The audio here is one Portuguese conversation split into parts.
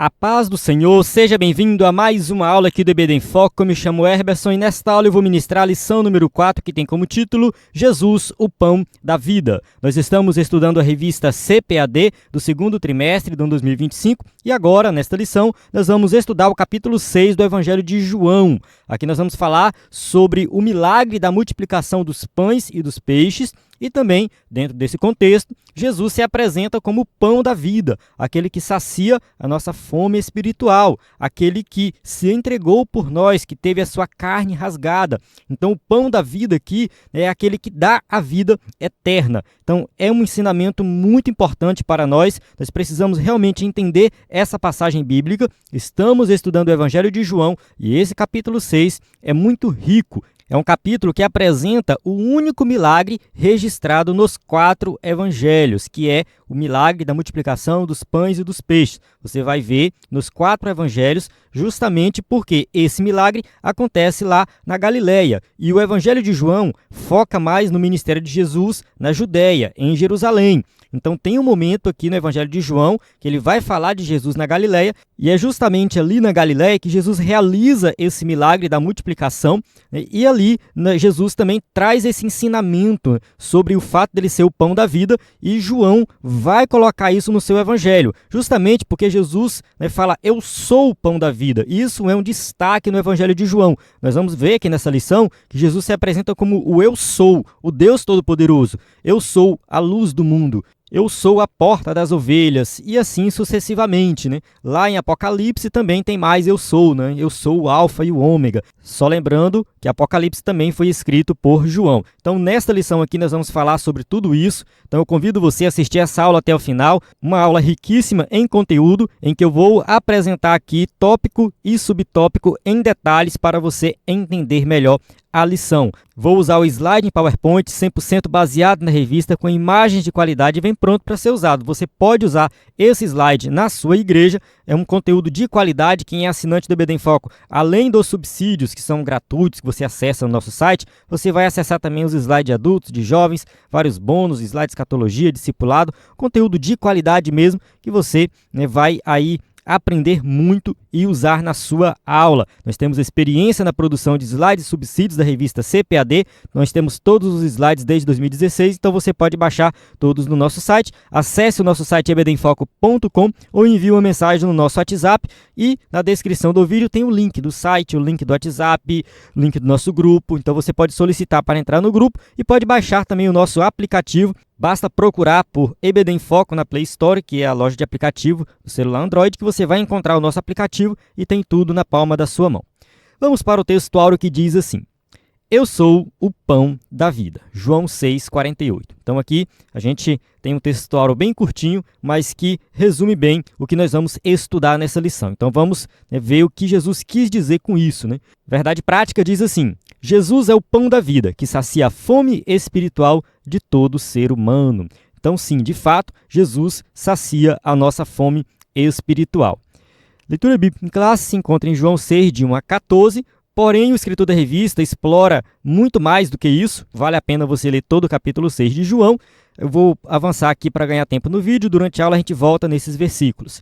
A paz do Senhor, seja bem-vindo a mais uma aula aqui do EBD em Foco. Eu me chamo Herberson e nesta aula eu vou ministrar a lição número 4, que tem como título Jesus, o Pão da Vida. Nós estamos estudando a revista CPAD do segundo trimestre do ano 2025 e agora, nesta lição, nós vamos estudar o capítulo 6 do Evangelho de João. Aqui nós vamos falar sobre o milagre da multiplicação dos pães e dos peixes. E também, dentro desse contexto, Jesus se apresenta como o pão da vida, aquele que sacia a nossa fome espiritual, aquele que se entregou por nós, que teve a sua carne rasgada. Então, o pão da vida aqui é aquele que dá a vida eterna. Então, é um ensinamento muito importante para nós. Nós precisamos realmente entender essa passagem bíblica. Estamos estudando o Evangelho de João e esse capítulo 6 é muito rico. É um capítulo que apresenta o único milagre registrado nos 4 evangelhos, que é o milagre da multiplicação dos pães e dos peixes. Você vai ver nos 4 evangelhos justamente porque esse milagre acontece lá na Galileia. E o Evangelho de João foca mais no ministério de Jesus na Judéia, em Jerusalém. Então tem um momento aqui no Evangelho de João que ele vai falar de Jesus na Galileia e é justamente ali na Galileia que Jesus realiza esse milagre da multiplicação, né? E ali Jesus também traz esse ensinamento sobre o fato dele ser o pão da vida e João vai colocar isso no seu Evangelho, justamente porque Jesus, né, fala eu sou o pão da vida. Isso é um destaque no Evangelho de João. Nós vamos ver aqui nessa lição que Jesus se apresenta como o eu sou, o Deus Todo-Poderoso. Eu sou a luz do mundo. Eu sou a porta das ovelhas, e assim sucessivamente, né? Lá em Apocalipse também tem mais eu sou, né? Eu sou o alfa e o ômega. Só lembrando que Apocalipse também foi escrito por João. Então, nesta lição aqui nós vamos falar sobre tudo isso. Então, eu convido você a assistir essa aula até o final. Uma aula riquíssima em conteúdo, em que eu vou apresentar aqui tópico e subtópico em detalhes para você entender melhor a lição. Vou usar o slide em PowerPoint 100% baseado na revista, com imagens de qualidade e vem pronto para ser usado. Você pode usar esse slide na sua igreja, é um conteúdo de qualidade. Quem é assinante do EBD em Foco, além dos subsídios que são gratuitos, que você acessa no nosso site, você vai acessar também os slides de adultos, de jovens, vários bônus, slides de escatologia, discipulado, conteúdo de qualidade mesmo, que você, né, vai aí aprender muito e usar na sua aula. Nós temos experiência na produção de slides e subsídios da revista CPAD. Nós temos todos os slides desde 2016, então você pode baixar todos no nosso site. Acesse o nosso site ebdemfoco.com ou envie uma mensagem no nosso WhatsApp e na descrição do vídeo tem o link do site, o link do WhatsApp, o link do nosso grupo. Então você pode solicitar para entrar no grupo e pode baixar também o nosso aplicativo. Basta procurar por EBD em Foco na Play Store, que é a loja de aplicativo do celular Android, que você vai encontrar o nosso aplicativo e tem tudo na palma da sua mão. Vamos para o textuário que diz assim: Eu sou o pão da vida. João 6,48. Então aqui a gente tem um textuário bem curtinho, mas que resume bem o que nós vamos estudar nessa lição. Então vamos, né, ver o que Jesus quis dizer com isso, né? Verdade prática diz assim: Jesus é o pão da vida, que sacia a fome espiritual de todo ser humano. Então sim, de fato, Jesus sacia a nossa fome espiritual. Leitura bíblica em classe se encontra em João 6, de 1 a 14, porém o escritor da revista explora muito mais do que isso. Vale a pena você ler todo o capítulo 6 de João. Eu vou avançar aqui para ganhar tempo no vídeo, durante a aula a gente volta nesses versículos.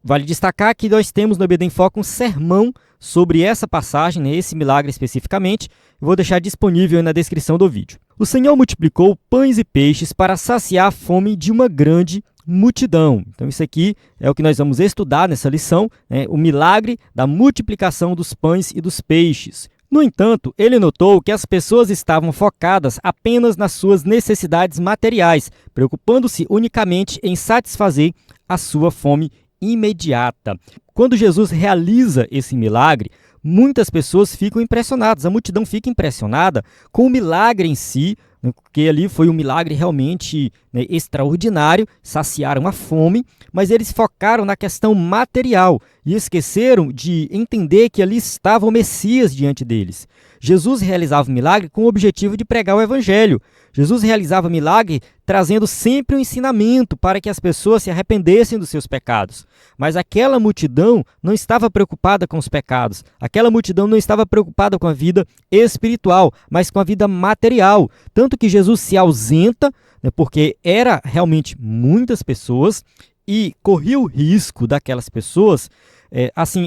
Vale destacar que nós temos no EBD em Foco um sermão sobre essa passagem, né, esse milagre especificamente. Eu vou deixar disponível aí na descrição do vídeo. O Senhor multiplicou pães e peixes para saciar a fome de uma grande multidão. Então isso aqui é o que nós vamos estudar nessa lição, né, o milagre da multiplicação dos pães e dos peixes. No entanto, ele notou que as pessoas estavam focadas apenas nas suas necessidades materiais, preocupando-se unicamente em satisfazer a sua fome imediata. Quando Jesus realiza esse milagre, muitas pessoas ficam impressionadas, a multidão fica impressionada com o milagre em si, né, porque ali foi um milagre realmente, né, extraordinário, saciaram a fome, mas eles focaram na questão material e esqueceram de entender que ali estava o Messias diante deles. Jesus realizava o milagre com o objetivo de pregar o Evangelho. Jesus realizava o milagre trazendo sempre um ensinamento para que as pessoas se arrependessem dos seus pecados. Mas aquela multidão não estava preocupada com os pecados. Aquela multidão não estava preocupada com a vida espiritual, mas com a vida material. Tanto que Jesus se ausenta, né, porque era realmente muitas pessoas, e corria o risco daquelas pessoas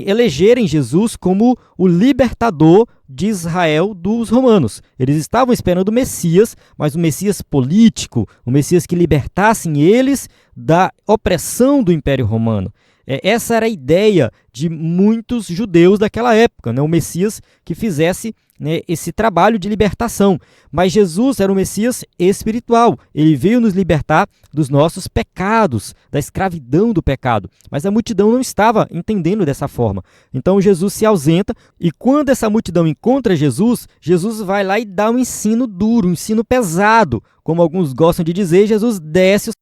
elegerem Jesus como o libertador de Israel dos romanos. Eles estavam esperando o Messias, mas o Messias político, o Messias que libertasse eles da opressão do Império Romano. Essa era a ideia de muitos judeus daquela época, né? O Messias que fizesse, né, esse trabalho de libertação. Mas Jesus era o Messias espiritual. Ele veio nos libertar dos nossos pecados, da escravidão do pecado. Mas a multidão não estava entendendo dessa forma. Então Jesus se ausenta e quando essa multidão encontra Jesus, Jesus vai lá e dá um ensino duro, um ensino pesado. Como alguns gostam de dizer, Jesus desce o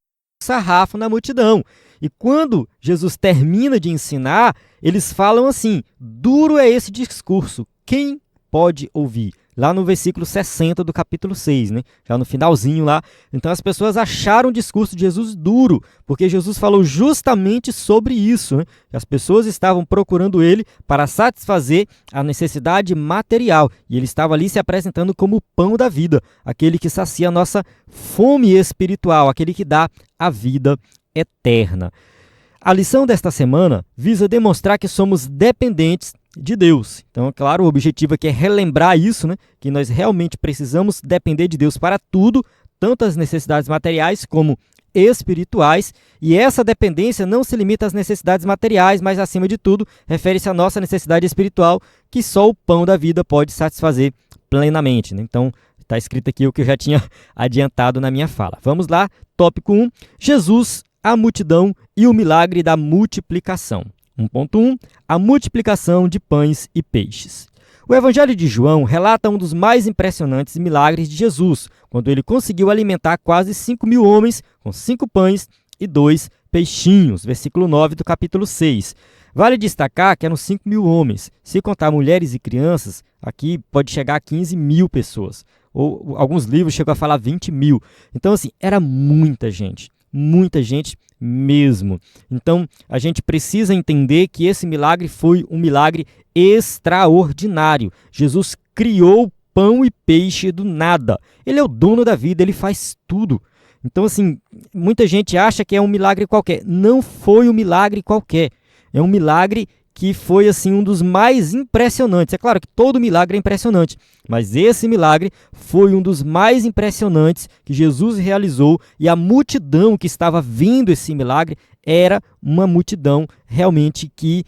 sarrafo na multidão. E quando Jesus termina de ensinar, eles falam assim: duro é esse discurso, quem pode ouvir? Lá no versículo 60 do capítulo 6, né? Já no finalzinho lá. Então as pessoas acharam o discurso de Jesus duro, porque Jesus falou justamente sobre isso, né? As pessoas estavam procurando ele para satisfazer a necessidade material. E ele estava ali se apresentando como o pão da vida, aquele que sacia a nossa fome espiritual, aquele que dá a vida eterna. A lição desta semana visa demonstrar que somos dependentes de Deus. Então, é claro, o objetivo aqui é relembrar isso, né? Que nós realmente precisamos depender de Deus para tudo, tanto as necessidades materiais como espirituais, e essa dependência não se limita às necessidades materiais, mas, acima de tudo, refere-se à nossa necessidade espiritual, que só o pão da vida pode satisfazer plenamente, né? Então, está escrito aqui o que eu já tinha adiantado na minha fala. Vamos lá, tópico 1, Jesus, a multidão e o milagre da multiplicação. 1.1. A multiplicação de pães e peixes. O Evangelho de João relata um dos mais impressionantes milagres de Jesus, quando ele conseguiu alimentar quase 5.000 homens com 5 pães e 2 peixinhos, versículo 9 do capítulo 6. Vale destacar que eram 5.000 homens. Se contar mulheres e crianças, aqui pode chegar a 15.000 pessoas. Ou alguns livros chegam a falar 20.000. Então, assim, era muita gente mesmo. Então, a gente precisa entender que esse milagre foi um milagre extraordinário. Jesus criou pão e peixe do nada. Ele é o dono da vida, ele faz tudo. Então, assim, muita gente acha que é um milagre qualquer. Não foi um milagre qualquer. É um milagre que foi assim um dos mais impressionantes. É claro que todo milagre é impressionante, mas esse milagre foi um dos mais impressionantes que Jesus realizou, e a multidão que estava vendo esse milagre era uma multidão realmente que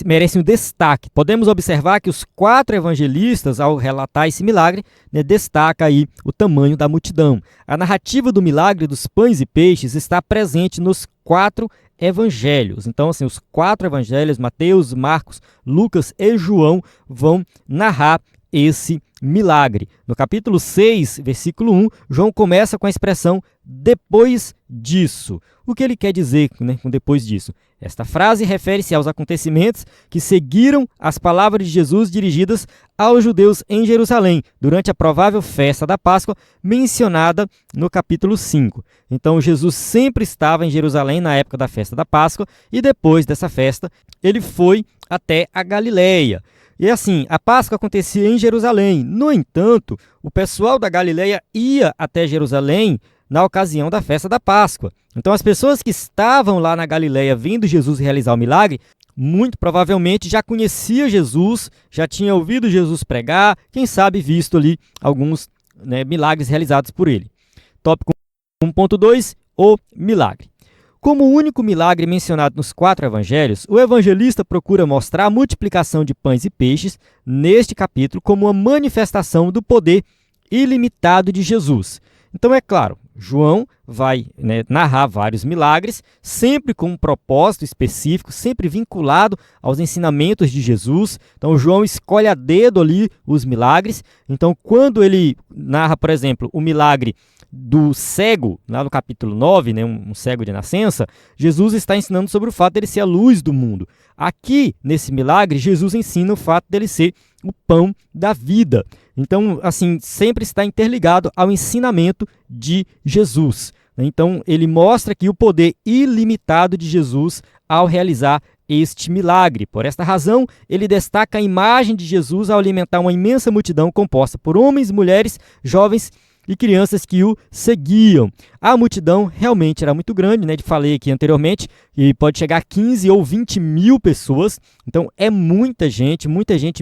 merece um destaque. Podemos observar que os 4 evangelistas, ao relatar esse milagre, destaca aí o tamanho da multidão. A narrativa do milagre dos pães e peixes está presente nos 4 evangelhos. Então, assim, os 4 evangelhos, Mateus, Marcos, Lucas e João, vão narrar esse milagre. No capítulo 6, versículo 1, João começa com a expressão depois disso. O que ele quer dizer, né, com depois disso? Esta frase refere-se aos acontecimentos que seguiram as palavras de Jesus dirigidas aos judeus em Jerusalém, durante a provável festa da Páscoa, mencionada no capítulo 5. Então, Jesus sempre estava em Jerusalém na época da festa da Páscoa, e depois dessa festa, ele foi até a Galileia. E assim, a Páscoa acontecia em Jerusalém. No entanto, o pessoal da Galileia ia até Jerusalém na ocasião da festa da Páscoa. Então, as pessoas que estavam lá na Galileia vendo Jesus realizar o milagre, muito provavelmente já conhecia Jesus, já tinha ouvido Jesus pregar, quem sabe visto ali alguns milagres realizados por ele. Tópico 1.2, o milagre. Como o único milagre mencionado nos 4 evangelhos, o evangelista procura mostrar a multiplicação de pães e peixes neste capítulo como uma manifestação do poder ilimitado de Jesus. Então, é claro, João vai narrar vários milagres, sempre com um propósito específico, sempre vinculado aos ensinamentos de Jesus. Então, João escolhe a dedo ali os milagres. Então, quando ele narra, por exemplo, o milagre do cego, lá no capítulo 9, um cego de nascença, Jesus está ensinando sobre o fato dele ser a luz do mundo. Aqui, nesse milagre, Jesus ensina o fato dele ser o pão da vida. Então, assim, sempre está interligado ao ensinamento de Jesus. Então, ele mostra aqui o poder ilimitado de Jesus ao realizar este milagre. Por esta razão, ele destaca a imagem de Jesus ao alimentar uma imensa multidão composta por homens, mulheres, jovens e crianças que o seguiam. A multidão realmente era muito grande, né? Falei aqui anteriormente, e pode chegar a 15 ou 20 mil pessoas. Então é muita gente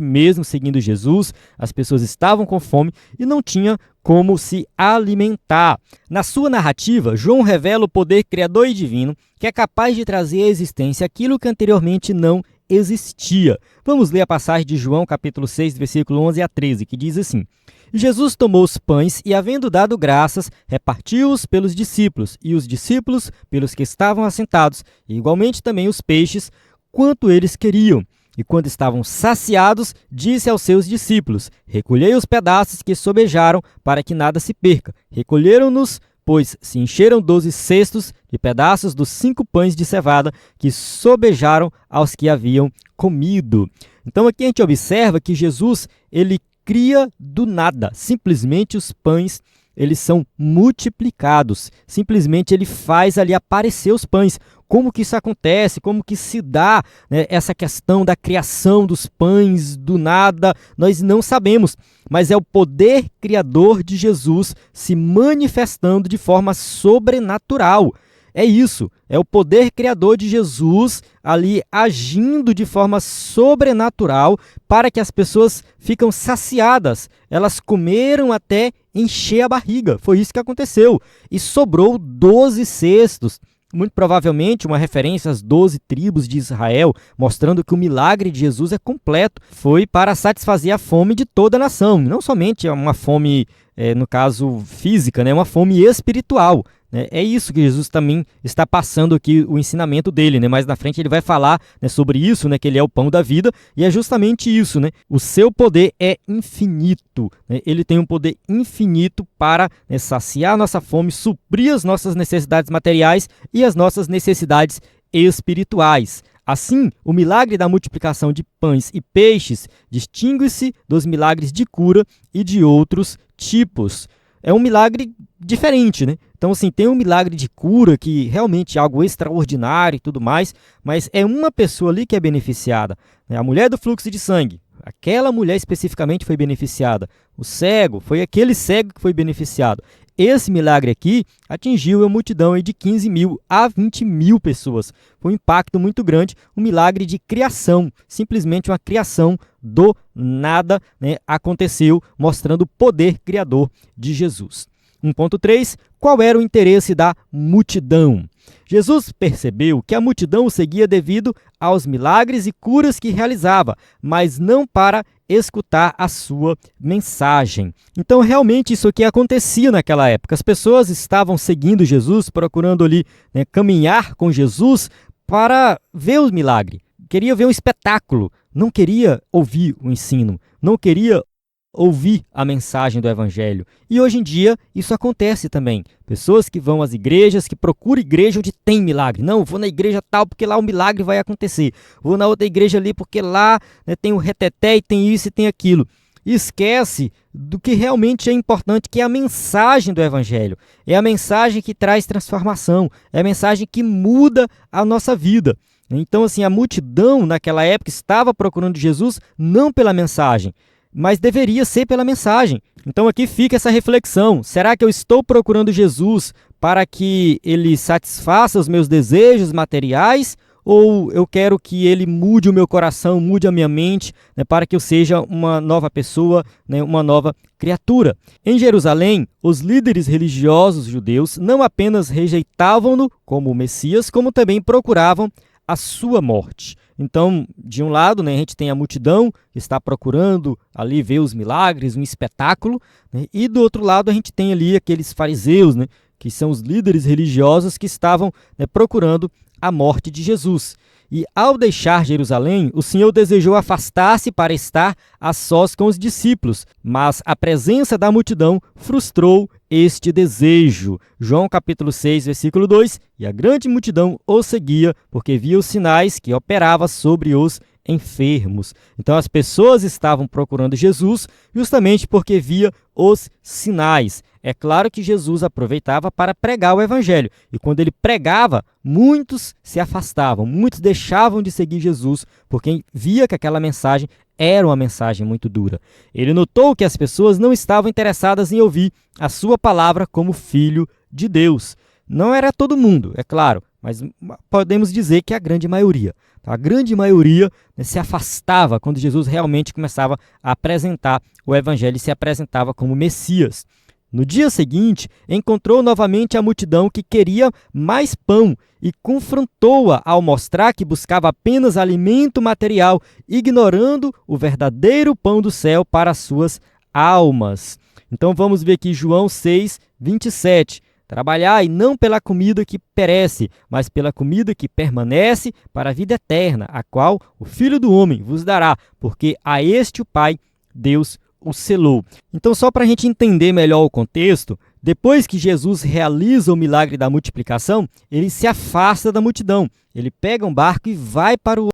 mesmo seguindo Jesus. As pessoas estavam com fome e não tinha como se alimentar. Na sua narrativa, João revela o poder criador e divino que é capaz de trazer à existência aquilo que anteriormente não existia. Vamos ler a passagem de João, capítulo 6, versículo 11 a 13, que diz assim: Jesus tomou os pães e, havendo dado graças, repartiu-os pelos discípulos, e os discípulos pelos que estavam assentados, e igualmente também os peixes, quanto eles queriam. E quando estavam saciados, disse aos seus discípulos: recolhei os pedaços que sobejaram, para que nada se perca. Recolheram-nos, pois se encheram 12 cestos de pedaços dos 5 pães de cevada que sobejaram aos que haviam comido. Então aqui a gente observa que Jesus, ele cria do nada, simplesmente os pães, eles são multiplicados, simplesmente ele faz ali aparecer os pães. Como que isso acontece? Como que se dá, né, essa questão da criação dos pães do nada? Nós não sabemos, mas é o poder criador de Jesus se manifestando de forma sobrenatural. É isso, é o poder criador de Jesus ali agindo de forma sobrenatural para que as pessoas ficam saciadas. Elas comeram até encher a barriga, foi isso que aconteceu. E sobrou 12 cestos. Muito provavelmente uma referência às 12 tribos de Israel, mostrando que o milagre de Jesus é completo. Foi para satisfazer a fome de toda a nação, não somente uma fome, no caso, física, né? Uma fome espiritual. É isso que Jesus também está passando aqui, o ensinamento dele, né? Mais na frente ele vai falar, né, sobre isso, né, que ele é o pão da vida, e é justamente isso, né? O seu poder é infinito, né? Ele tem um poder infinito para, né, saciar a nossa fome, suprir as nossas necessidades materiais e as nossas necessidades espirituais. Assim, o milagre da multiplicação de pães e peixes distingue-se dos milagres de cura e de outros tipos. É um milagre diferente, né? Então, assim, tem um milagre de cura que realmente é algo extraordinário e tudo mais, mas é uma pessoa ali que é beneficiada, né? A mulher do fluxo de sangue, aquela mulher especificamente foi beneficiada. O cego, foi aquele cego que foi beneficiado. Esse milagre aqui atingiu a multidão de 15 mil a 20 mil pessoas. Foi um impacto muito grande, um milagre de criação, simplesmente uma criação do nada, né, aconteceu, mostrando o poder criador de Jesus. 1.3. Qual era o interesse da multidão? Jesus percebeu que a multidão o seguia devido aos milagres e curas que realizava, mas não para escutar a sua mensagem. Então, realmente, isso aqui acontecia naquela época. As pessoas estavam seguindo Jesus, procurando ali, né, caminhar com Jesus para ver o milagre. Queria ver um espetáculo, não queria ouvir o ensino, não queria ouvir a mensagem do Evangelho. E hoje em dia isso acontece também. Pessoas que vão às igrejas, que procuram igreja onde tem milagre. Não, vou na igreja tal porque lá o milagre vai acontecer. Vou na outra igreja ali porque lá, né, tem o reteté e tem isso e tem aquilo. E esquece do que realmente é importante, que é a mensagem do Evangelho. É a mensagem que traz transformação. É a mensagem que muda a nossa vida. Então, assim, a multidão naquela época estava procurando Jesus não pela mensagem, mas deveria ser pela mensagem. Então aqui fica essa reflexão. Será que eu estou procurando Jesus para que ele satisfaça os meus desejos materiais? Ou eu quero que ele mude o meu coração, mude a minha mente, né, para que eu seja uma nova pessoa, né, uma nova criatura? Em Jerusalém, os líderes religiosos judeus não apenas rejeitavam-no como o Messias, como também procuravam a sua morte. Então, de um lado, né, a gente tem a multidão que está procurando ali ver os milagres, um espetáculo, né, e do outro lado a gente tem ali aqueles fariseus, né, que são os líderes religiosos que estavam, né, procurando a morte de Jesus. E ao deixar Jerusalém, o Senhor desejou afastar-se para estar a sós com os discípulos, mas a presença da multidão frustrou este desejo. João capítulo 6, versículo 2, e a grande multidão o seguia, porque via os sinais que operava sobre os enfermos. Então as pessoas estavam procurando Jesus justamente porque via os sinais. É claro que Jesus aproveitava para pregar o evangelho, e quando ele pregava, muitos se afastavam, muitos deixavam de seguir Jesus, porque via que aquela mensagem era uma mensagem muito dura. Ele notou que as pessoas não estavam interessadas em ouvir a sua palavra como filho de Deus. Não era todo mundo, é claro, mas podemos dizer que a grande maioria. A grande maioria, né, se afastava quando Jesus realmente começava a apresentar o evangelho e se apresentava como Messias. No dia seguinte, encontrou novamente a multidão que queria mais pão e confrontou-a ao mostrar que buscava apenas alimento material, ignorando o verdadeiro pão do céu para as suas almas. Então vamos ver aqui João 6, 27. Trabalhai não pela comida que perece, mas pela comida que permanece para a vida eterna, a qual o Filho do Homem vos dará, porque a este o Pai, Deus, o selou. Então, só para a gente entender melhor o contexto, depois que Jesus realiza o milagre da multiplicação, ele se afasta da multidão. Ele pega um barco e vai para o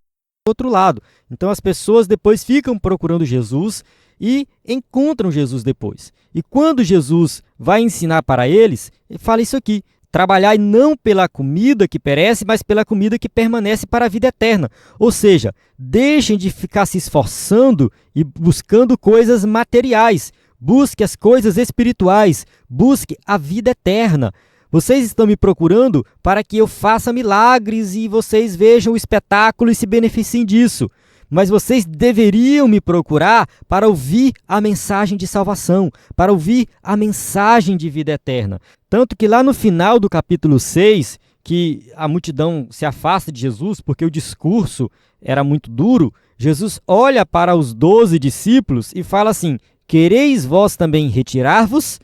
outro lado. Então, as pessoas depois ficam procurando Jesus e encontram Jesus depois. E quando Jesus vai ensinar para eles, ele fala isso aqui: trabalhai não pela comida que perece, mas pela comida que permanece para a vida eterna. Ou seja, deixem de ficar se esforçando e buscando coisas materiais. Busque as coisas espirituais. Busque a vida eterna. Vocês estão me procurando para que eu faça milagres e vocês vejam o espetáculo e se beneficiem disso. Mas vocês deveriam me procurar para ouvir a mensagem de salvação, para ouvir a mensagem de vida eterna. Tanto que lá no final do capítulo 6, que a multidão se afasta de Jesus porque o discurso era muito duro, Jesus olha para os 12 discípulos e fala assim: quereis vós também retirar-vos?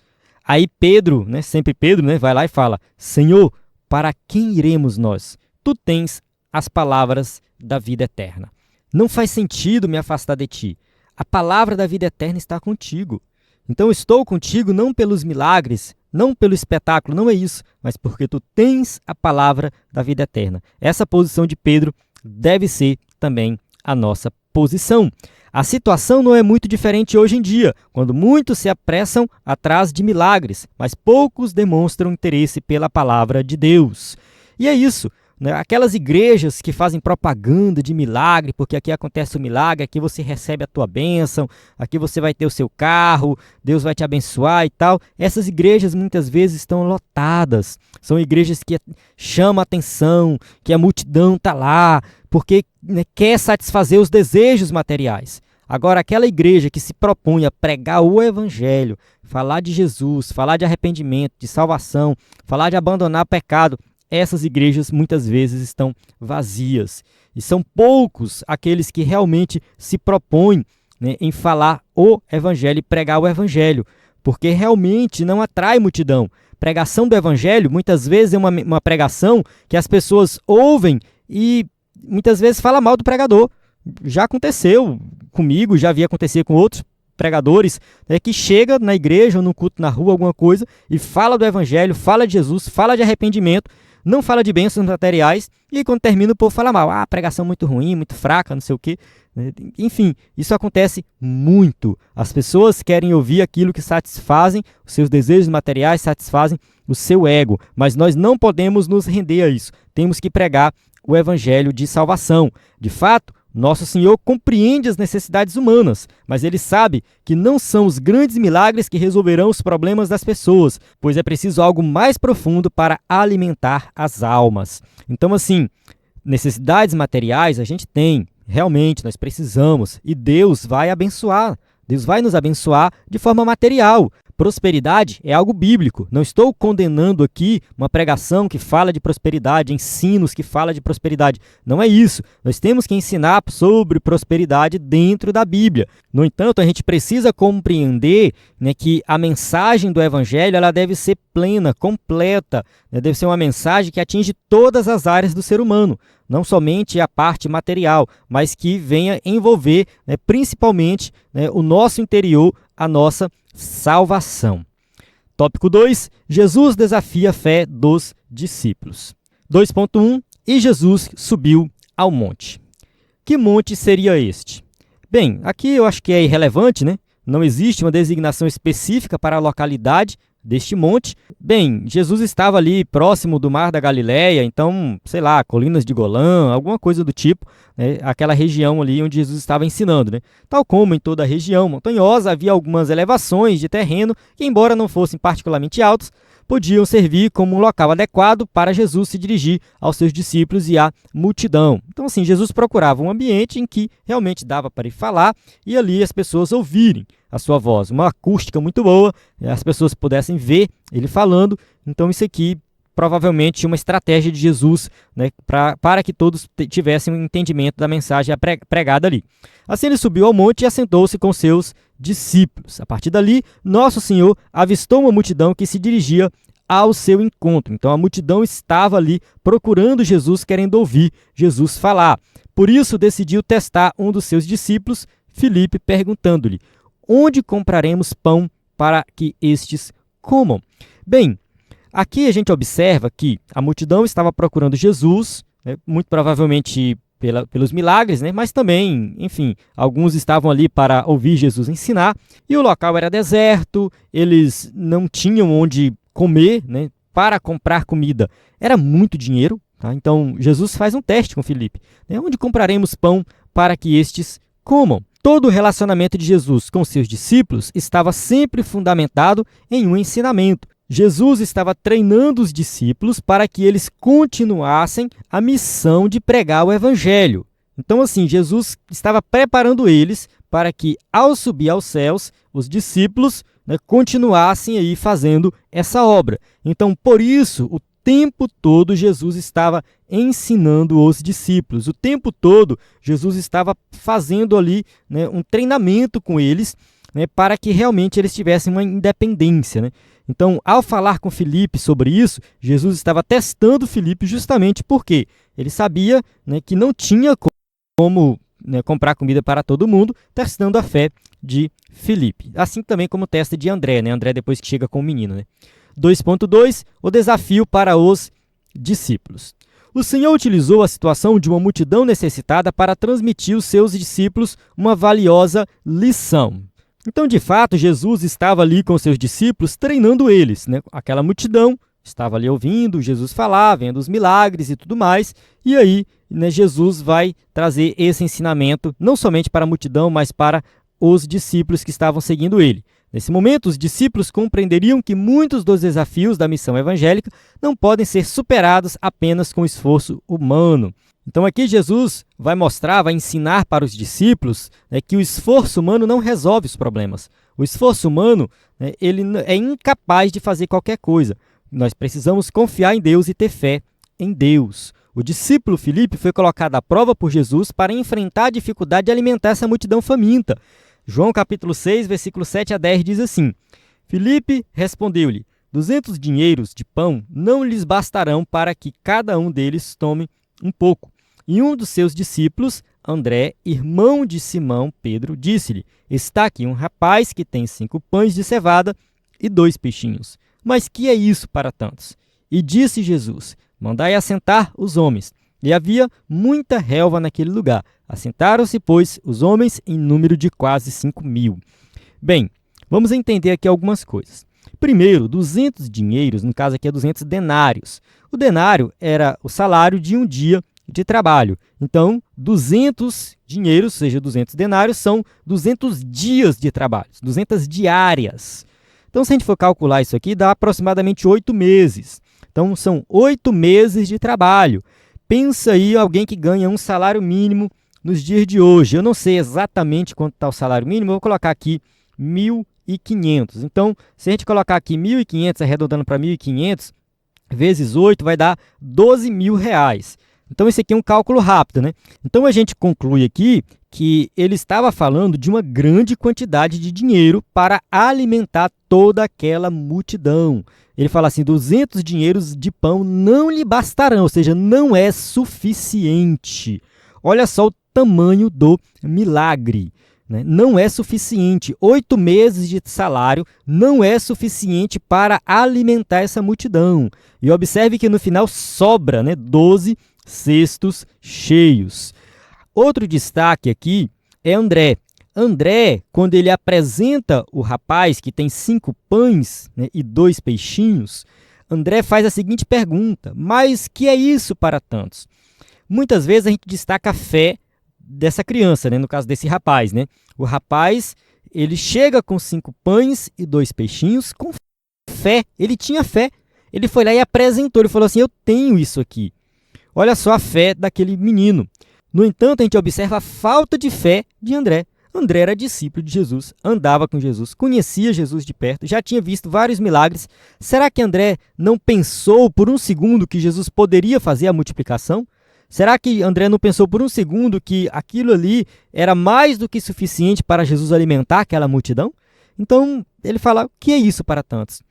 Aí Pedro, sempre Pedro, vai lá e fala: Senhor, para quem iremos nós? Tu tens as palavras da vida eterna. Não faz sentido me afastar de ti. A palavra da vida eterna está contigo. Então estou contigo não pelos milagres, não pelo espetáculo, não é isso, mas porque tu tens a palavra da vida eterna. Essa posição de Pedro deve ser também a nossa posição. A situação não é muito diferente hoje em dia, quando muitos se apressam atrás de milagres, mas poucos demonstram interesse pela palavra de Deus. E é isso. Aquelas igrejas que fazem propaganda de milagre, porque aqui acontece o milagre, aqui você recebe a tua bênção, aqui você vai ter o seu carro, Deus vai te abençoar e tal. Essas igrejas muitas vezes estão lotadas. São igrejas que chamam a atenção, que a multidão está lá, porque quer satisfazer os desejos materiais. Agora, aquela igreja que se propõe a pregar o evangelho, falar de Jesus, falar de arrependimento, de salvação, falar de abandonar pecado, essas igrejas muitas vezes estão vazias. E são poucos aqueles que realmente se propõem em falar o evangelho e pregar o evangelho, porque realmente não atrai multidão. Pregação do evangelho muitas vezes é uma pregação que as pessoas ouvem e muitas vezes fala mal do pregador. Já aconteceu comigo, já vi acontecer com outros pregadores, que chega na igreja ou no culto na rua, alguma coisa, e fala do evangelho, fala de Jesus, fala de arrependimento, não fala de bênçãos materiais, e quando termina o povo fala mal. Pregação muito ruim, muito fraca, não sei o quê. Enfim, isso acontece muito. As pessoas querem ouvir aquilo que satisfazem os seus desejos materiais, satisfazem o seu ego, mas nós não podemos nos render a isso. Temos que pregar o evangelho de salvação. De fato, nosso Senhor compreende as necessidades humanas, mas Ele sabe que não são os grandes milagres que resolverão os problemas das pessoas, pois é preciso algo mais profundo para alimentar as almas. Então, assim, necessidades materiais a gente tem, realmente nós precisamos, e Deus vai abençoar. Deus vai nos abençoar de forma material. Prosperidade é algo bíblico. Não estou condenando aqui uma pregação que fala de prosperidade, ensinos que fala de prosperidade. Não é isso. Nós temos que ensinar sobre prosperidade dentro da Bíblia. No entanto, a gente precisa compreender que a mensagem do Evangelho ela deve ser plena, completa. Deve ser uma mensagem que atinge todas as áreas do ser humano. Não somente a parte material, mas que venha envolver principalmente o nosso interior, a nossa salvação. Tópico 2. Jesus desafia a fé dos discípulos. 2.1. E Jesus subiu ao monte. Que monte seria este? Bem, aqui eu acho que é irrelevante, Não existe uma designação específica para a localidade deste monte. Bem, Jesus estava ali próximo do Mar da Galileia, então, sei lá, Colinas de Golã, alguma coisa do tipo, né? Aquela região ali onde Jesus estava ensinando, né? Tal como em toda a região montanhosa, havia algumas elevações de terreno que, embora não fossem particularmente altos, podiam servir como um local adequado para Jesus se dirigir aos seus discípulos e à multidão. Então, assim, Jesus procurava um ambiente em que realmente dava para ele falar e ali as pessoas ouvirem a sua voz. Uma acústica muito boa, as pessoas pudessem ver ele falando. Então, isso aqui provavelmente uma estratégia de Jesus, né, para que todos tivessem um entendimento da mensagem pregada ali. Assim ele subiu ao monte e assentou-se com seus discípulos. A partir dali, Nosso Senhor avistou uma multidão que se dirigia ao seu encontro. Então a multidão estava ali procurando Jesus, querendo ouvir Jesus falar. Por isso decidiu testar um dos seus discípulos, Filipe, perguntando-lhe: onde compraremos pão para que estes comam? Bem, aqui a gente observa que a multidão estava procurando Jesus, né, muito provavelmente pelos milagres, né, mas também, enfim, alguns estavam ali para ouvir Jesus ensinar, e o local era deserto, eles não tinham onde comer, né, para comprar comida. Era muito dinheiro, tá? Então Jesus faz um teste com Filipe, né, onde compraremos pão para que estes comam. Todo o relacionamento de Jesus com seus discípulos estava sempre fundamentado em um ensinamento. Jesus estava treinando os discípulos para que eles continuassem a missão de pregar o evangelho. Então, assim, Jesus estava preparando eles para que, ao subir aos céus, os discípulos, né, continuassem aí fazendo essa obra. Então, por isso, o tempo todo Jesus estava ensinando os discípulos. O tempo todo Jesus estava fazendo ali, né, um treinamento com eles, né, para que realmente eles tivessem uma independência, né? Então, ao falar com Filipe sobre isso, Jesus estava testando Filipe justamente porque ele sabia, né, que não tinha como, né, comprar comida para todo mundo, testando a fé de Filipe. Assim também como o teste de André, né? André depois que chega com o menino, né? 2.2, o desafio para os discípulos. O Senhor utilizou a situação de uma multidão necessitada para transmitir aos seus discípulos uma valiosa lição. Então, de fato, Jesus estava ali com seus discípulos, treinando eles, né? Aquela multidão estava ali ouvindo Jesus falar, vendo os milagres e tudo mais, e aí, né, Jesus vai trazer esse ensinamento não somente para a multidão, mas para os discípulos que estavam seguindo ele. Nesse momento, os discípulos compreenderiam que muitos dos desafios da missão evangélica não podem ser superados apenas com esforço humano. Então aqui Jesus vai mostrar, vai ensinar para os discípulos, né, que o esforço humano não resolve os problemas. O esforço humano, né, ele é incapaz de fazer qualquer coisa. Nós precisamos confiar em Deus e ter fé em Deus. O discípulo Filipe foi colocado à prova por Jesus para enfrentar a dificuldade de alimentar essa multidão faminta. João capítulo 6, versículo 7 a 10 diz assim: Filipe respondeu-lhe: 200 dinheiros de pão não lhes bastarão para que cada um deles tome um pouco. E um dos seus discípulos, André, irmão de Simão Pedro, disse-lhe: está aqui um rapaz que tem 5 pães de cevada e 2 peixinhos. Mas que é isso para tantos? E disse Jesus: mandai assentar os homens. E havia muita relva naquele lugar. Assentaram-se, pois, os homens em número de quase 5.000. Bem, vamos entender aqui algumas coisas. Primeiro, 200 dinheiros, no caso aqui é 200 denários. O denário era o salário de um dia de trabalho. Então, 200 dinheiros, ou seja, 200 denários, são 200 dias de trabalho, 200 diárias. Então, se a gente for calcular isso aqui, dá aproximadamente 8 meses. Então, são 8 meses de trabalho. Pensa aí alguém que ganha um salário mínimo nos dias de hoje. Eu não sei exatamente quanto está o salário mínimo, eu vou colocar aqui 1.500. Então, se a gente colocar aqui 1.500, arredondando para 1.500, vezes 8, vai dar 12 mil reais. Então, esse aqui é um cálculo rápido, né? Então, a gente conclui aqui que ele estava falando de uma grande quantidade de dinheiro para alimentar toda aquela multidão. Ele fala assim, 200 dinheiros de pão não lhe bastarão, ou seja, não é suficiente. Olha só o tamanho do milagre, né? Não é suficiente. 8 meses de salário não é suficiente para alimentar essa multidão. E observe que no final sobra, né, 12 cestos cheios. Outro destaque aqui é André. André, quando ele apresenta o rapaz que tem 5 pães, né, e 2 peixinhos, André faz a seguinte pergunta: mas que é isso para tantos? Muitas vezes a gente destaca a fé dessa criança, né, no caso desse rapaz. Né? O rapaz, ele chega com 5 pães e 2 peixinhos com fé. Ele tinha fé. Ele foi lá e apresentou. Ele falou assim: eu tenho isso aqui. Olha só a fé daquele menino. No entanto, a gente observa a falta de fé de André. André era discípulo de Jesus, andava com Jesus, conhecia Jesus de perto, já tinha visto vários milagres. Será que André não pensou por um segundo que Jesus poderia fazer a multiplicação? Será que André não pensou por um segundo que aquilo ali era mais do que suficiente para Jesus alimentar aquela multidão? Então, ele fala: o que é isso para tantos?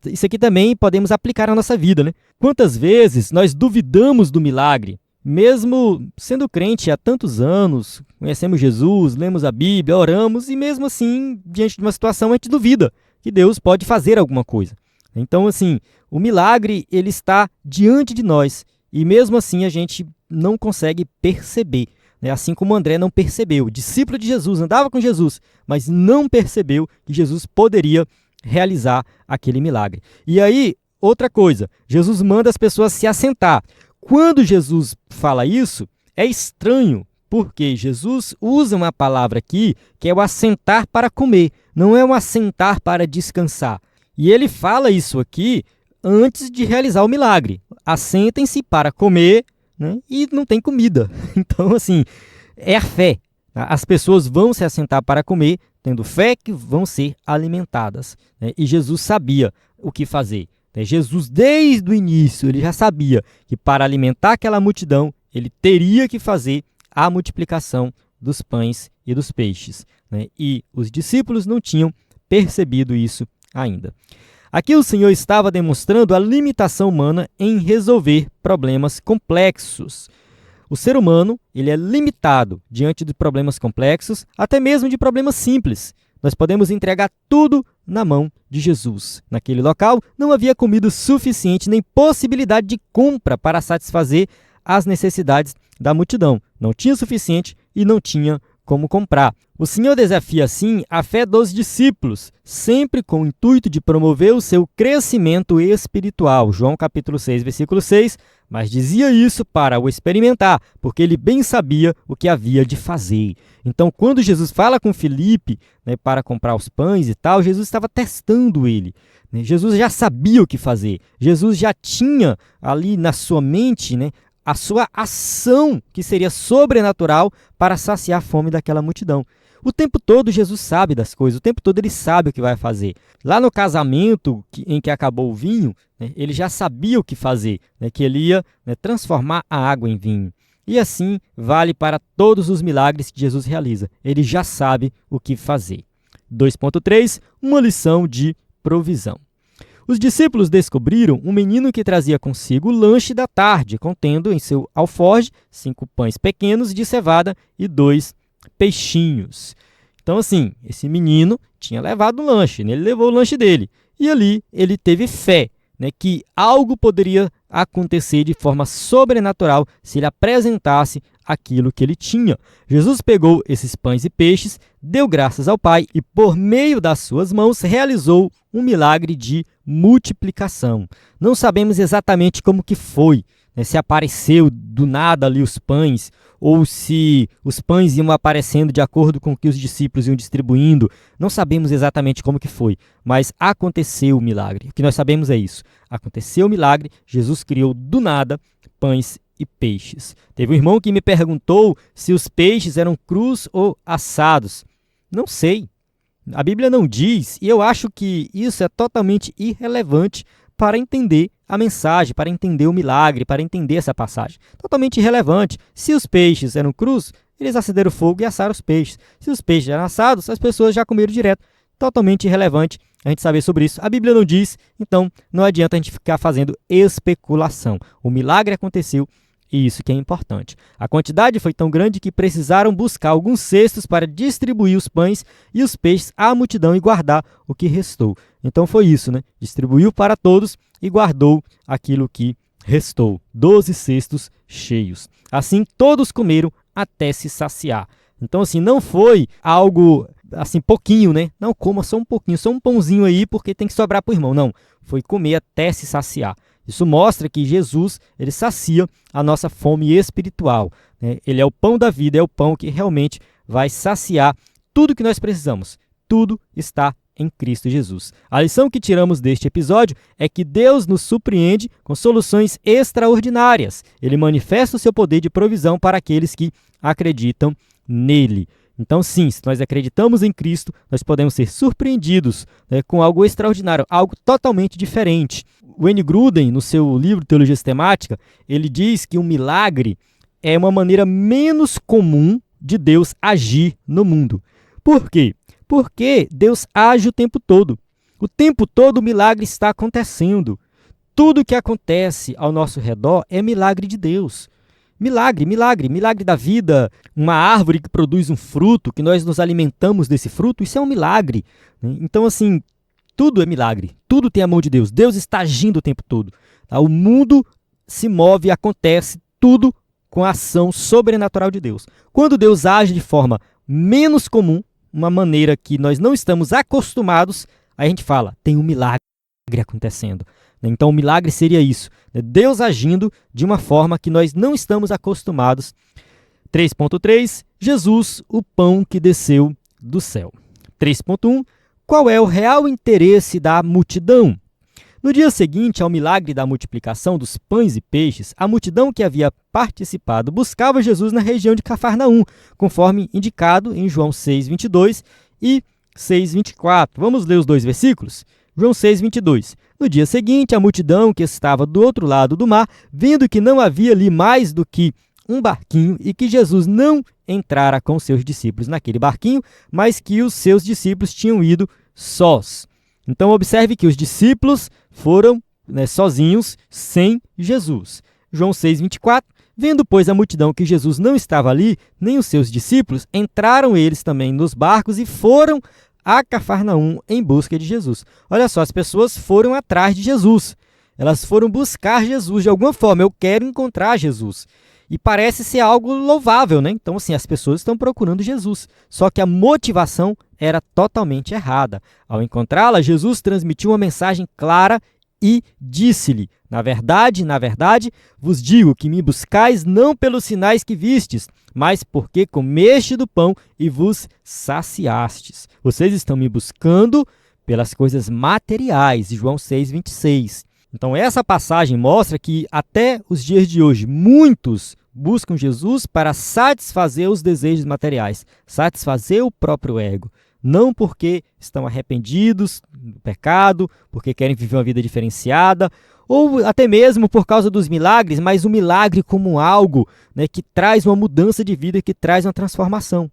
Isso aqui também podemos aplicar na nossa vida, né? Quantas vezes nós duvidamos do milagre? Mesmo sendo crente há tantos anos, conhecemos Jesus, lemos a Bíblia, oramos, e mesmo assim, diante de uma situação, a gente duvida que Deus pode fazer alguma coisa. Então, assim, o milagre, ele está diante de nós, e mesmo assim a gente não consegue perceber, né? Assim como André não percebeu. O discípulo de Jesus andava com Jesus, mas não percebeu que Jesus poderia realizar aquele milagre. E aí, outra coisa, Jesus manda as pessoas se assentar. Quando Jesus fala isso, é estranho, porque Jesus usa uma palavra aqui que é o assentar para comer, não é um assentar para descansar. E ele fala isso aqui antes de realizar o milagre. Assentem-se para comer, né? E não tem comida. Então, assim, é a fé. As pessoas vão se assentar para comer, tendo fé que vão ser alimentadas. Né? E Jesus sabia o que fazer. Jesus, desde o início, ele já sabia que para alimentar aquela multidão, ele teria que fazer a multiplicação dos pães e dos peixes. Né? E os discípulos não tinham percebido isso ainda. Aqui o Senhor estava demonstrando a limitação humana em resolver problemas complexos. O ser humano, ele é limitado diante de problemas complexos, até mesmo de problemas simples. Nós podemos entregar tudo na mão de Jesus. Naquele local não havia comida suficiente nem possibilidade de compra para satisfazer as necessidades da multidão. Não tinha suficiente e não tinha como comprar. O Senhor desafia, assim, a fé dos discípulos, sempre com o intuito de promover o seu crescimento espiritual. João capítulo 6, versículo 6, mas dizia isso para o experimentar, porque ele bem sabia o que havia de fazer. Então, quando Jesus fala com Filipe, né, para comprar os pães e tal, Jesus estava testando ele. Né? Jesus já sabia o que fazer. Jesus já tinha ali na sua mente, né, a sua ação, que seria sobrenatural, para saciar a fome daquela multidão. O tempo todo Jesus sabe das coisas, o tempo todo ele sabe o que vai fazer. Lá no casamento em que acabou o vinho, né, ele já sabia o que fazer, né, que ele ia, né, transformar a água em vinho. E assim vale para todos os milagres que Jesus realiza. Ele já sabe o que fazer. 2.3, uma lição de provisão. Os discípulos descobriram um menino que trazia consigo o lanche da tarde, contendo em seu alforje 5 pães pequenos de cevada e 2 peixinhos. Então, assim, esse menino tinha levado um lanche, né? Ele levou o lanche dele. E ali ele teve fé, né, que algo poderia acontecer de forma sobrenatural se ele apresentasse aquilo que ele tinha. Jesus pegou esses pães e peixes, deu graças ao Pai e, por meio das suas mãos, realizou um milagre de multiplicação. Não sabemos exatamente como que foi, né, se apareceu do nada ali os pães, ou se os pães iam aparecendo de acordo com o que os discípulos iam distribuindo. Não sabemos exatamente como que foi, mas aconteceu o milagre. O que nós sabemos é isso. Aconteceu o milagre, Jesus criou do nada pães e peixes. Teve um irmão que me perguntou se os peixes eram crus ou assados. Não sei. A Bíblia não diz, e eu acho que isso é totalmente irrelevante para entender a mensagem, para entender o milagre, para entender essa passagem. Totalmente irrelevante. Se os peixes eram crus, eles acenderam fogo e assaram os peixes. Se os peixes eram assados, as pessoas já comeram direto. Totalmente irrelevante a gente saber sobre isso. A Bíblia não diz, então não adianta a gente ficar fazendo especulação. O milagre aconteceu e isso que é importante. A quantidade foi tão grande que precisaram buscar alguns cestos para distribuir os pães e os peixes à multidão e guardar o que restou. Então foi isso, né? Distribuiu para todos e guardou aquilo que restou. 12 cestos cheios. Assim todos comeram até se saciar. Então, assim, não foi algo, assim, pouquinho, né? Não, coma só um pouquinho, só um pãozinho aí, porque tem que sobrar para o irmão. Não, foi comer até se saciar. Isso mostra que Jesus, ele sacia a nossa fome espiritual, né? Ele é o pão da vida, é o pão que realmente vai saciar tudo que nós precisamos. Tudo está em Cristo Jesus. A lição que tiramos deste episódio é que Deus nos surpreende com soluções extraordinárias. Ele manifesta o seu poder de provisão para aqueles que acreditam nele. Então, sim, se nós acreditamos em Cristo, nós podemos ser surpreendidos, né, com algo extraordinário, algo totalmente diferente. O Wayne Grudem, no seu livro Teologia Sistemática, ele diz que um milagre é uma maneira menos comum de Deus agir no mundo. Por quê? Porque Deus age o tempo todo. O tempo todo o milagre está acontecendo. Tudo que acontece ao nosso redor é milagre de Deus. Milagre, milagre, milagre da vida. Uma árvore que produz um fruto, que nós nos alimentamos desse fruto, isso é um milagre. Então, assim, tudo é milagre. Tudo tem a mão de Deus. Deus está agindo o tempo todo. O mundo se move, acontece, tudo com a ação sobrenatural de Deus. Quando Deus age de forma menos comum, uma maneira que nós não estamos acostumados, aí a gente fala, tem um milagre acontecendo. Então, o milagre seria isso, Deus agindo de uma forma que nós não estamos acostumados. 3.3, Jesus, o pão que desceu do céu. 3.1, qual é o real interesse da multidão? No dia seguinte ao milagre da multiplicação dos pães e peixes, a multidão que havia participado buscava Jesus na região de Cafarnaum, conforme indicado em João 6:22 e 6:24. Vamos ler os dois versículos? João 6:22. No dia seguinte, a multidão que estava do outro lado do mar, vendo que não havia ali mais do que um barquinho e que Jesus não entrara com seus discípulos naquele barquinho, mas que os seus discípulos tinham ido sós. Então, observe que os discípulos foram sozinhos, sem Jesus. João 6:24, vendo, pois, a multidão que Jesus não estava ali, nem os seus discípulos, entraram eles também nos barcos e foram a Cafarnaum em busca de Jesus. Olha só, as pessoas foram atrás de Jesus. Elas foram buscar Jesus de alguma forma. Eu quero encontrar Jesus. E parece ser algo louvável, né? Então, assim, as pessoas estão procurando Jesus. Só que a motivação era totalmente errada. Ao encontrá-la, Jesus transmitiu uma mensagem clara e disse-lhe: na verdade, vos digo que me buscais não pelos sinais que vistes, mas porque comeste do pão e vos saciastes. Vocês estão me buscando pelas coisas materiais. João 6:26. Então, essa passagem mostra que até os dias de hoje, muitos buscam Jesus para satisfazer os desejos materiais, satisfazer o próprio ego. Não porque estão arrependidos do pecado, porque querem viver uma vida diferenciada, ou até mesmo por causa dos milagres, mas o milagre como algo, né, que traz uma mudança de vida, que traz uma transformação.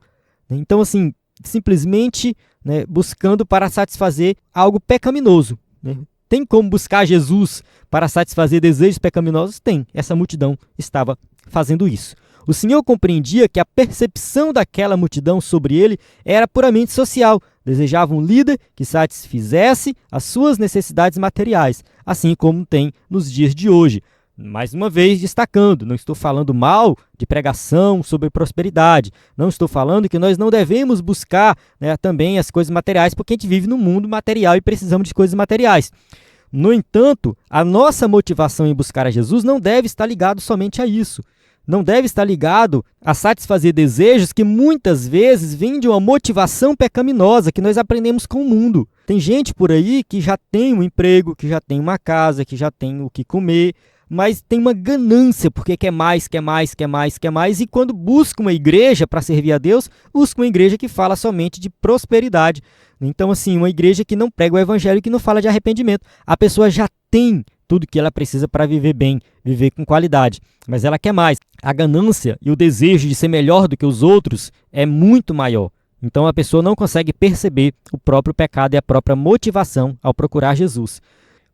Então, assim, simplesmente, né, buscando para satisfazer algo pecaminoso, né? Tem como buscar Jesus para satisfazer desejos pecaminosos? Tem. Essa multidão estava fazendo isso. O Senhor compreendia que a percepção daquela multidão sobre ele era puramente social. Desejava um líder que satisfizesse as suas necessidades materiais, assim como tem nos dias de hoje. Mais uma vez destacando, não estou falando mal de pregação sobre prosperidade, não estou falando que nós não devemos buscar, né, também as coisas materiais, porque a gente vive num mundo material e precisamos de coisas materiais. No entanto, a nossa motivação em buscar a Jesus não deve estar ligado somente a isso. Não deve estar ligado a satisfazer desejos que muitas vezes vêm de uma motivação pecaminosa que nós aprendemos com o mundo. Tem gente por aí que já tem um emprego, que já tem uma casa, que já tem o que comer, mas tem uma ganância porque quer mais, quer mais, quer mais, quer mais, e quando busca uma igreja para servir a Deus, busca uma igreja que fala somente de prosperidade. Então, assim, uma igreja que não prega o evangelho e que não fala de arrependimento. A pessoa já tem tudo que ela precisa para viver bem, viver com qualidade, mas ela quer mais. A ganância e o desejo de ser melhor do que os outros é muito maior. Então, a pessoa não consegue perceber o próprio pecado e a própria motivação ao procurar Jesus.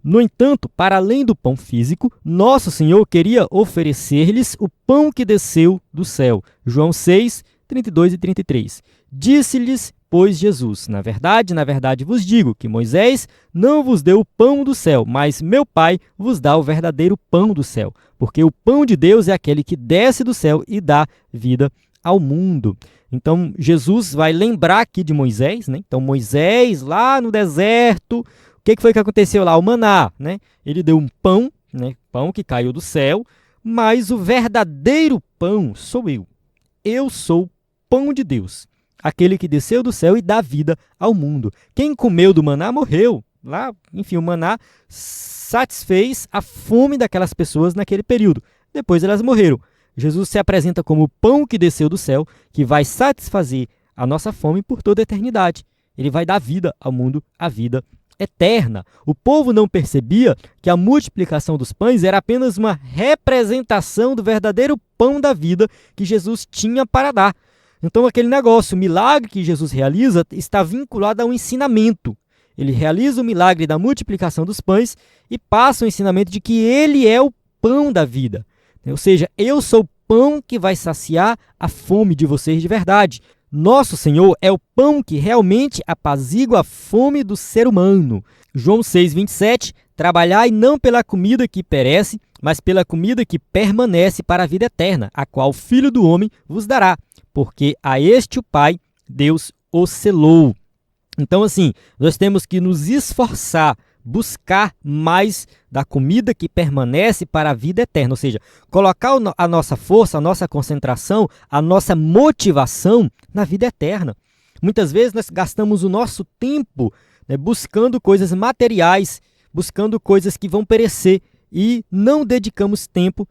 No entanto, para além do pão físico, nosso Senhor queria oferecer-lhes o pão que desceu do céu. João 6, 32 e 33. Disse-lhes, pois, Jesus: na verdade vos digo que Moisés não vos deu o pão do céu, mas meu Pai vos dá o verdadeiro pão do céu. Porque o pão de Deus é aquele que desce do céu e dá vida ao mundo. Então, Jesus vai lembrar aqui de Moisés, né? Então, Moisés, lá no deserto, o que foi que aconteceu lá? O maná, né? Ele deu um pão, né? Pão que caiu do céu, mas o verdadeiro pão sou eu. Eu sou o pão de Deus, aquele que desceu do céu e dá vida ao mundo. Quem comeu do maná morreu. Lá, enfim, o maná satisfez a fome daquelas pessoas naquele período. Depois elas morreram. Jesus se apresenta como o pão que desceu do céu, que vai satisfazer a nossa fome por toda a eternidade. Ele vai dar vida ao mundo, a vida eterna. O povo não percebia que a multiplicação dos pães era apenas uma representação do verdadeiro pão da vida que Jesus tinha para dar. Então, aquele negócio, o milagre que Jesus realiza, está vinculado a um ensinamento. Ele realiza o milagre da multiplicação dos pães e passa o ensinamento de que ele é o pão da vida. Ou seja, eu sou o pão que vai saciar a fome de vocês de verdade. Nosso Senhor é o pão que realmente apazigua a fome do ser humano. João 6,27, trabalhai não pela comida que perece, mas pela comida que permanece para a vida eterna, a qual o Filho do Homem vos dará, porque a este o Pai, Deus o selou. Então, assim, nós temos que nos esforçar, buscar mais da comida que permanece para a vida eterna, ou seja, colocar a nossa força, a nossa concentração, a nossa motivação na vida eterna. Muitas vezes nós gastamos o nosso tempo, né, buscando coisas materiais, buscando coisas que vão perecer e não dedicamos tempo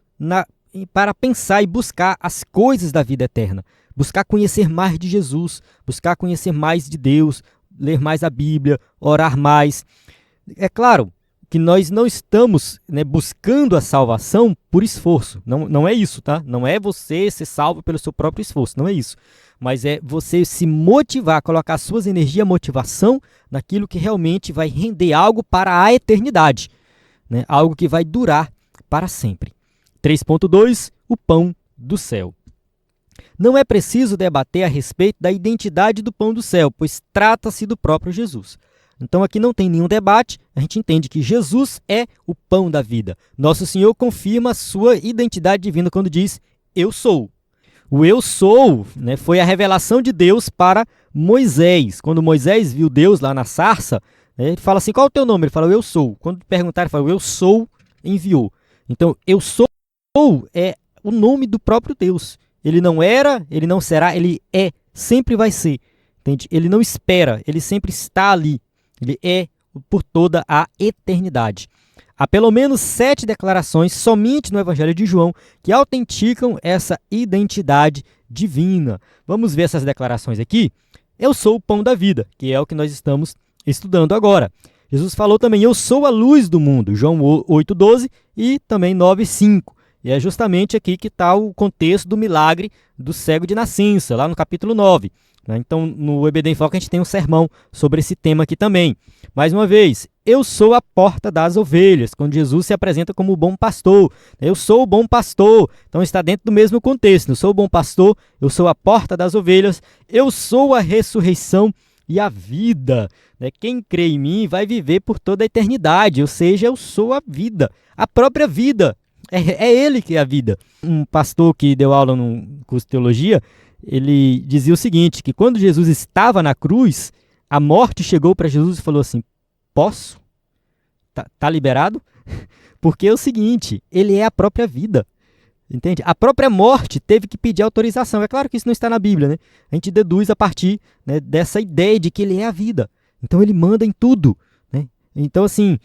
para pensar e buscar as coisas da vida eterna, buscar conhecer mais de Jesus, buscar conhecer mais de Deus, ler mais a Bíblia, orar mais. É claro que nós não estamos, né, buscando a salvação por esforço. Não é isso, tá? Não é você ser salvo pelo seu próprio esforço, não é isso. Mas é você se motivar, colocar suas energias e motivação naquilo que realmente vai render algo para a eternidade, né? Algo que vai durar para sempre. 3.2, o pão do céu. Não é preciso debater a respeito da identidade do pão do céu, pois trata-se do próprio Jesus. Então aqui não tem nenhum debate, a gente entende que Jesus é o pão da vida. Nosso Senhor confirma a sua identidade divina quando diz, eu sou. O eu sou, né, foi a revelação de Deus para Moisés. Quando Moisés viu Deus lá na sarça, né, ele fala assim, qual é o teu nome? Ele fala, eu sou. Quando perguntaram, ele fala, eu sou, enviou. Então, eu sou é o nome do próprio Deus. Ele não era, ele não será, ele é, sempre vai ser. Entende? Ele não espera, ele sempre está ali. Ele é por toda a eternidade. Há pelo menos 7 declarações somente no Evangelho de João que autenticam essa identidade divina. Vamos ver essas declarações aqui? Eu sou o pão da vida, que é o que nós estamos estudando agora. Jesus falou também, eu sou a luz do mundo, João 8,12 e também 9,5. E é justamente aqui que está o contexto do milagre do cego de nascença, lá no capítulo 9. Então, no EBD em Foco, a gente tem um sermão sobre esse tema aqui também. Mais uma vez, eu sou a porta das ovelhas, quando Jesus se apresenta como o bom pastor. Eu sou o bom pastor, então está dentro do mesmo contexto. Eu sou o bom pastor, eu sou a porta das ovelhas, eu sou a ressurreição e a vida. Quem crê em mim vai viver por toda a eternidade, ou seja, eu sou a vida, a própria vida. É ele que é a vida. Um pastor que deu aula no curso de teologia, ele dizia o seguinte, que quando Jesus estava na cruz, a morte chegou para Jesus e falou assim, posso? Tá liberado? Porque é o seguinte, ele é a própria vida, entende? A própria morte teve que pedir autorização. É claro que isso não está na Bíblia, né? A gente deduz a partir, né, dessa ideia de que ele é a vida. Então ele manda em tudo, né? Então, assim,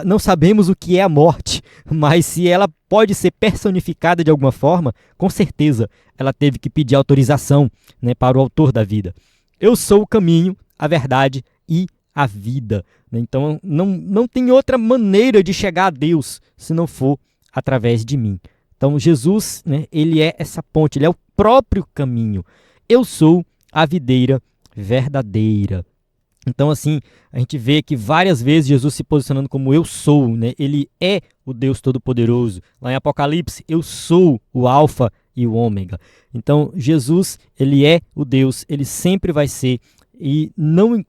não sabemos o que é a morte, mas se ela pode ser personificada de alguma forma, com certeza ela teve que pedir autorização, né, para o autor da vida. Eu sou o caminho, a verdade e a vida. Então, não tem outra maneira de chegar a Deus se não for através de mim. Então, Jesus, né, ele é essa ponte, ele é o próprio caminho. Eu sou a videira verdadeira. Então, assim, a gente vê que várias vezes Jesus se posicionando como eu sou, né? Ele é o Deus Todo-Poderoso. Lá em Apocalipse, eu sou o Alfa e o Ômega. Então, Jesus, ele é o Deus, ele sempre vai ser, e não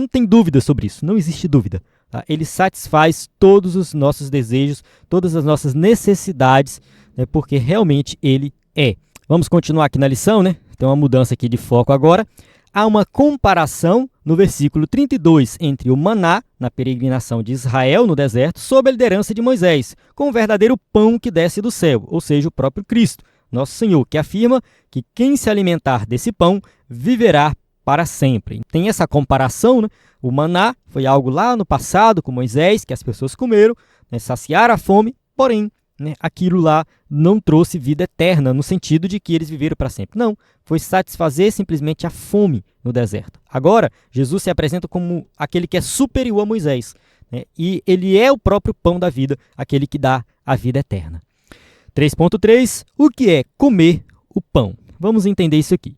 tem dúvida sobre isso, não existe dúvida. Tá? Ele satisfaz todos os nossos desejos, todas as nossas necessidades, né? Porque realmente ele é. Vamos continuar aqui na lição, né? Tem uma mudança aqui de foco agora. Há uma comparação no versículo 32 entre o maná, na peregrinação de Israel no deserto, sob a liderança de Moisés, com o verdadeiro pão que desce do céu, ou seja, o próprio Cristo, nosso Senhor, que afirma que quem se alimentar desse pão viverá para sempre. Tem essa comparação, né? O maná foi algo lá no passado com Moisés, que as pessoas comeram, né, saciaram a fome, porém, né, aquilo lá não trouxe vida eterna, no sentido de que eles viveram para sempre. Não, foi satisfazer simplesmente a fome no deserto. Agora, Jesus se apresenta como aquele que é superior a Moisés, né, e ele é o próprio pão da vida, aquele que dá a vida eterna. 3.3. O que é comer o pão? Vamos entender isso aqui.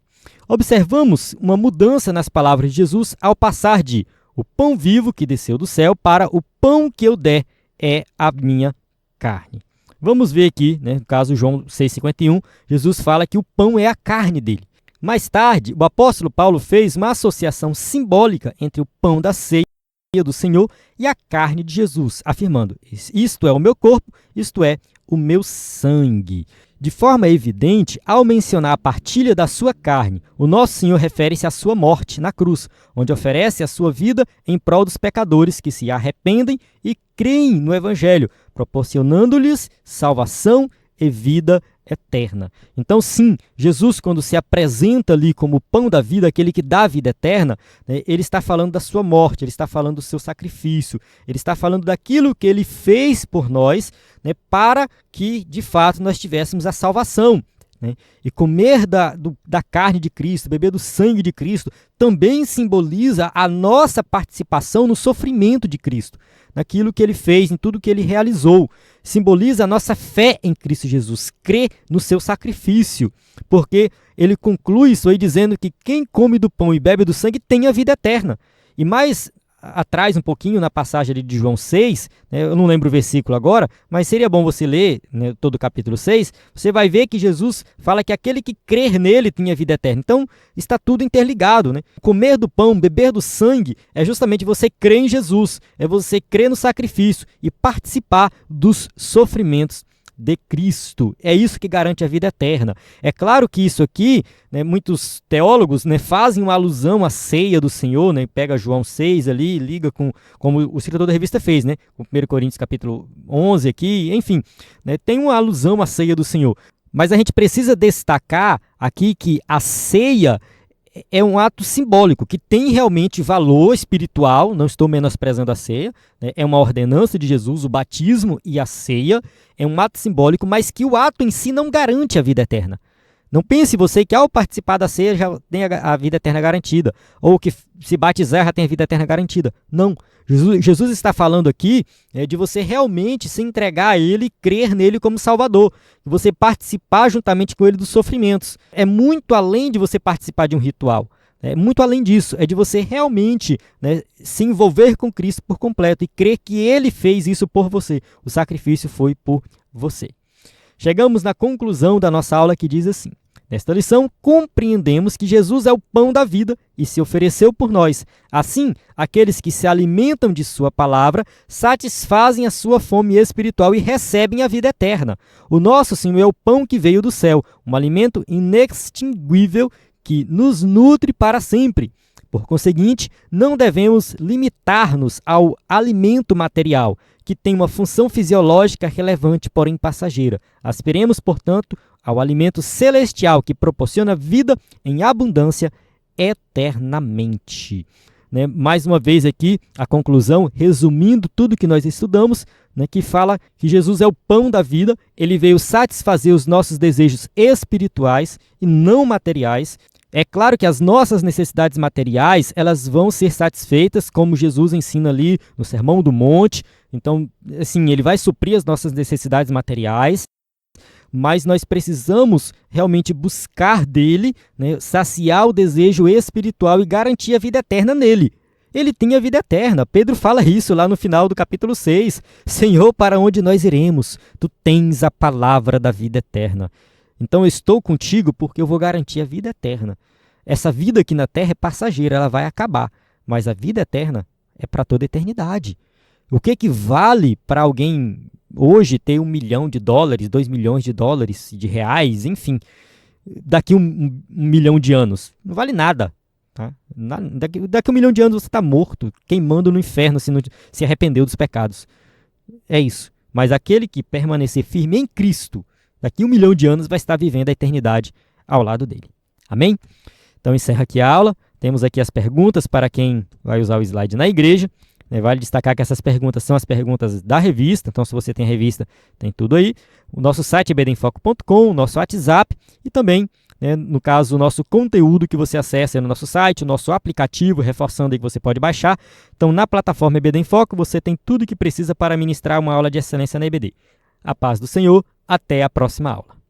Observamos uma mudança nas palavras de Jesus ao passar de o pão vivo que desceu do céu para o pão que eu der é a minha carne. Vamos ver aqui, né, no caso João 6,51, Jesus fala que o pão é a carne dele. Mais tarde, o apóstolo Paulo fez uma associação simbólica entre o pão da ceia do Senhor e a carne de Jesus, afirmando: isto é o meu corpo, isto é o meu sangue. De forma evidente, ao mencionar a partilha da sua carne, o nosso Senhor refere-se à sua morte na cruz, onde oferece a sua vida em prol dos pecadores que se arrependem e creem no Evangelho, proporcionando-lhes salvação e vida eterna. Então, sim, Jesus, quando se apresenta ali como o pão da vida, aquele que dá a vida eterna, né, ele está falando da sua morte, ele está falando do seu sacrifício, ele está falando daquilo que ele fez por nós, né, para que, de fato, nós tivéssemos a salvação. Né? E comer da carne de Cristo, beber do sangue de Cristo, também simboliza a nossa participação no sofrimento de Cristo, naquilo que ele fez, em tudo que ele realizou. Simboliza a nossa fé em Cristo Jesus, crer no seu sacrifício, porque ele conclui isso aí dizendo que quem come do pão e bebe do sangue tem a vida eterna. E mais atrás, um pouquinho, na passagem ali de João 6, né, eu não lembro o versículo agora, mas seria bom você ler, né, todo o capítulo 6, você vai ver que Jesus fala que aquele que crer nele tinha vida eterna. Então, está tudo interligado. Né? Comer do pão, beber do sangue, é justamente você crer em Jesus, é você crer no sacrifício e participar dos sofrimentos de Cristo. É isso que garante a vida eterna. É claro que isso aqui, né, muitos teólogos, né, fazem uma alusão à ceia do Senhor, né, pega João 6 ali, liga com, como o escritor da revista fez, né, com 1 Coríntios capítulo 11 aqui, enfim, né, tem uma alusão à ceia do Senhor. Mas a gente precisa destacar aqui que a ceia é um ato simbólico, que tem realmente valor espiritual, não estou menosprezando a ceia, né? É uma ordenança de Jesus, o batismo e a ceia, é um ato simbólico, mas que o ato em si não garante a vida eterna. Não pense você que ao participar da ceia já tem a vida eterna garantida, ou que se batizar já tem a vida eterna garantida. Não. Jesus está falando aqui de você realmente se entregar a Ele e crer nele como Salvador, de você participar juntamente com Ele dos sofrimentos. É muito além de você participar de um ritual, é muito além disso, é de você realmente, né, se envolver com Cristo por completo e crer que Ele fez isso por você, o sacrifício foi por você. Chegamos na conclusão da nossa aula que diz assim: nesta lição, compreendemos que Jesus é o pão da vida e se ofereceu por nós. Assim, aqueles que se alimentam de sua palavra satisfazem a sua fome espiritual e recebem a vida eterna. O nosso Senhor é o pão que veio do céu, um alimento inextinguível que nos nutre para sempre. Por conseguinte, não devemos limitar-nos ao alimento material, que tem uma função fisiológica relevante, porém passageira. Aspiremos, portanto, ao alimento celestial que proporciona vida em abundância eternamente. Né? Mais uma vez aqui, a conclusão, resumindo tudo que nós estudamos, né, que fala que Jesus é o pão da vida, ele veio satisfazer os nossos desejos espirituais e não materiais. É claro que as nossas necessidades materiais, elas vão ser satisfeitas, como Jesus ensina ali no Sermão do Monte. Então, assim, ele vai suprir as nossas necessidades materiais, mas nós precisamos realmente buscar dele, né, saciar o desejo espiritual e garantir a vida eterna nele. Ele tem a vida eterna. Pedro fala isso lá no final do capítulo 6. Senhor, para onde nós iremos? Tu tens a palavra da vida eterna. Então eu estou contigo porque eu vou garantir a vida eterna. Essa vida aqui na terra é passageira, ela vai acabar. Mas a vida eterna é para toda a eternidade. O que vale para alguém hoje ter $1 milhão, $2 milhões, de reais, enfim. daqui um milhão de anos? Não vale nada. Tá? Daqui 1 milhão de anos você está morto, queimando no inferno se não se arrependeu dos pecados. É isso. Mas aquele que permanecer firme em Cristo, daqui 1 milhão de anos vai estar vivendo a eternidade ao lado dele. Amém? Então encerra aqui a aula. Temos aqui as perguntas para quem vai usar o slide na igreja. Vale destacar que essas perguntas são as perguntas da revista, então se você tem a revista, tem tudo aí. O nosso site é ebedenfoco.com, o nosso WhatsApp e também, no caso, o nosso conteúdo que você acessa no nosso site, o nosso aplicativo, reforçando aí que você pode baixar. Então, na plataforma EBD em Foco, você tem tudo que precisa para ministrar uma aula de excelência na EBD. A paz do Senhor, até a próxima aula.